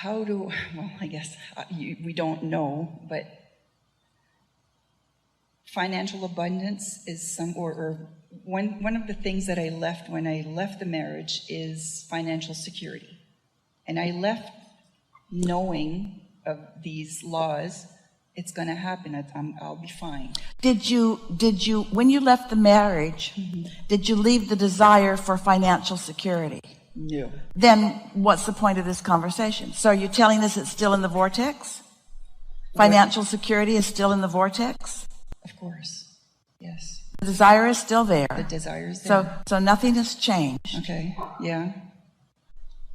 I guess we don't know, but financial abundance is one of the things that I left when I left the marriage is financial security. And I left knowing of these laws, it's going to happen. I'll be fine. Did you, when you left the marriage, did you leave the desire for financial security? No. Then what's the point of this conversation? So you're telling us it's still in the vortex? Financial security is still in the vortex? Of course. Yes. The desire is still there. The desire is there. So nothing has changed. Okay. Yeah.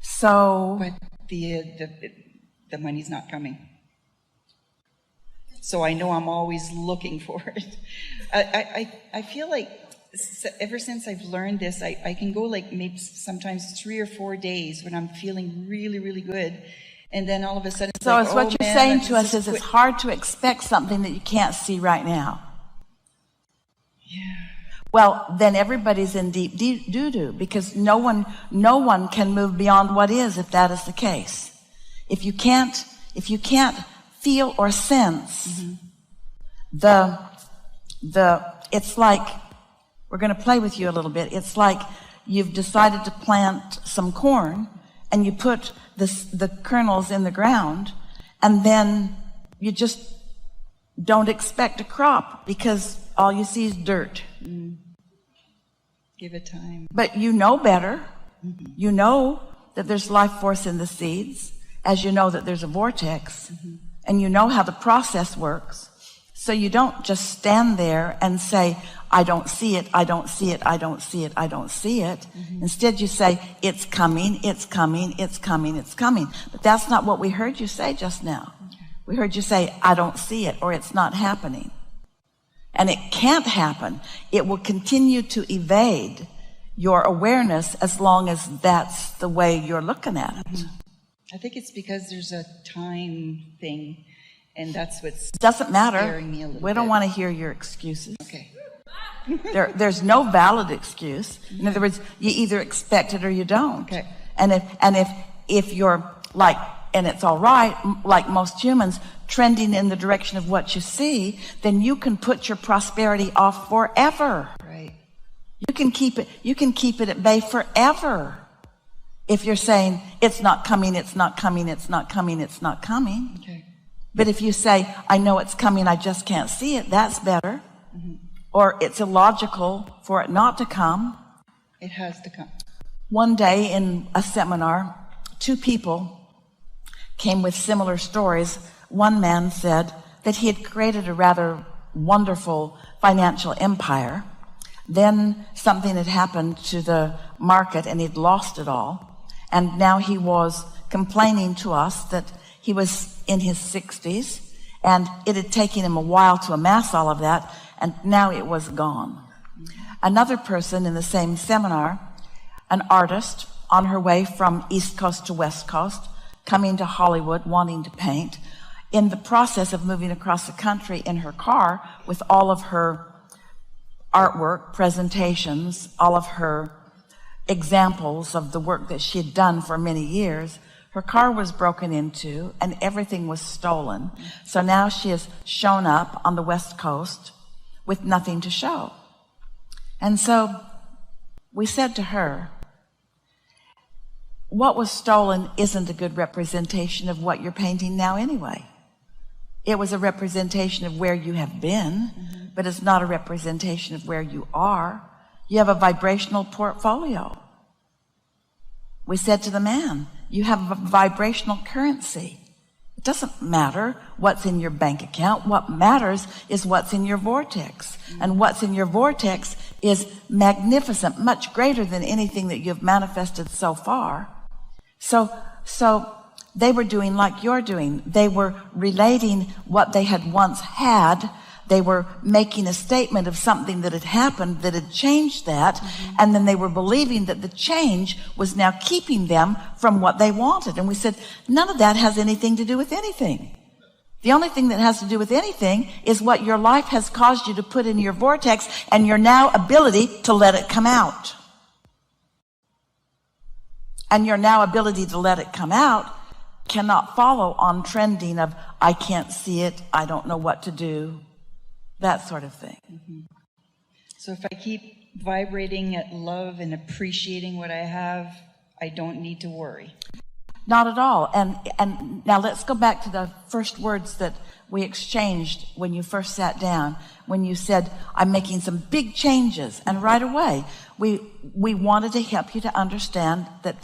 So. But the money's not coming. So I know I'm always looking for it. I feel like ever since I've learned this, I can go like maybe sometimes 3 or 4 days when I'm feeling really, really good. And then all of a sudden it's like, what you're saying to us is it's hard to expect something that you can't see right now. Yeah. Well, then everybody's in deep doo-doo, because no one can move beyond what is if that is the case. If you can't feel or sense it's like, we're going to play with you a little bit. It's like you've decided to plant some corn and you put the kernels in the ground, and then you just don't expect a crop because all you see is dirt. Give it time. But you know better. You know that there's life force in the seeds, as you know that there's a vortex, and you know how the process works. So you don't just stand there and say, I don't see it, I don't see it, I don't see it, I don't see it. Instead you say, it's coming, it's coming, it's coming, it's coming. But that's not what we heard you say just now. We heard you say, I don't see it, or it's not happening. And it can't happen. It will continue to evade your awareness as long as that's the way you're looking at it. I think it's because there's a time thing, and that's what's doesn't matter. scaring me a little We don't bit. want to hear your excuses. Okay. There's no valid excuse. In other words, you either expect it or you don't. Okay. And if you're like, and it's all right, like most humans, trending in the direction of what you see, then you can put your prosperity off forever. Right. You can keep it at bay forever. If you're saying, it's not coming, it's not coming, it's not coming, it's not coming. Okay. But if you say, I know it's coming, I just can't see it, that's better. Or it's illogical for it not to come. It has to come. One day in a seminar, 2 people came with similar stories. One man said that he had created a rather wonderful financial empire. Then something had happened to the market and he'd lost it all. And now he was complaining to us that he was in his 60s and it had taken him a while to amass all of that, and now it was gone. Another person in the same seminar, an artist on her way from East Coast to West Coast, coming to Hollywood wanting to paint, in the process of moving across the country in her car with all of her artwork, presentations, all of her examples of the work that she had done for many years, her car was broken into and everything was stolen. So now she has shown up on the West Coast with nothing to show. And so we said to her, what was stolen isn't a good representation of what you're painting now anyway. It was a representation of where you have been, but it's not a representation of where you are. You have a vibrational portfolio. We said to the man, you have a vibrational currency. It doesn't matter what's in your bank account. What matters is what's in your vortex. And what's in your vortex is magnificent, much greater than anything that you've manifested so far. So they were doing like you're doing. They were relating what they had once had. They were making a statement of something that had happened that had changed that. And then they were believing that the change was now keeping them from what they wanted. And we said, none of that has anything to do with anything. The only thing that has to do with anything is what your life has caused you to put in your vortex and your now ability to let it come out. And your now ability to let it come out cannot follow on trending of, I can't see it, I don't know what to do, that sort of thing. Mm-hmm. So if I keep vibrating at love and appreciating what I have, I don't need to worry. Not at all. And now let's go back to the first words that we exchanged when you first sat down, when you said, I'm making some big changes. And right away, we wanted to help you to understand that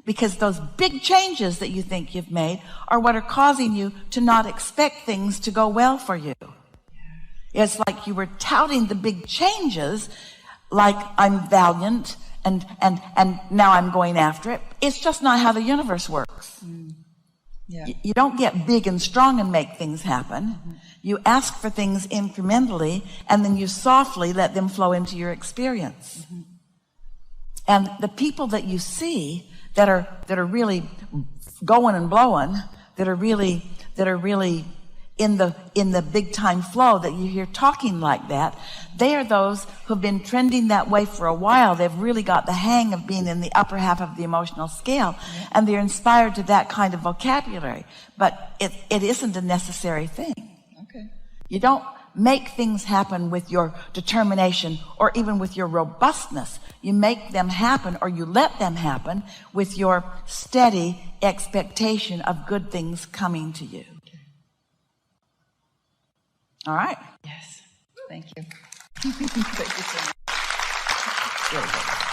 because those big changes that you think you've made are what are causing you to not expect things to go well for you. It's like you were touting the big changes, like I'm valiant and now I'm going after it. It's just not how the universe works. Mm. Yeah. You don't get big and strong and make things happen. Mm-hmm. You ask for things incrementally, and then you softly let them flow into your experience. Mm-hmm. And the people that you see that are really going and blowing, that are really in the big time flow that you hear talking like that, they are those who've been trending that way for a while. They've really got the hang of being in the upper half of the emotional scale, and they're inspired to that kind of vocabulary. But it isn't a necessary thing. Okay. You don't make things happen with your determination or even with your robustness. You make them happen, or you let them happen with your steady expectation of good things coming to you. All right? Yes. Thank you. Thank you so much. Very good.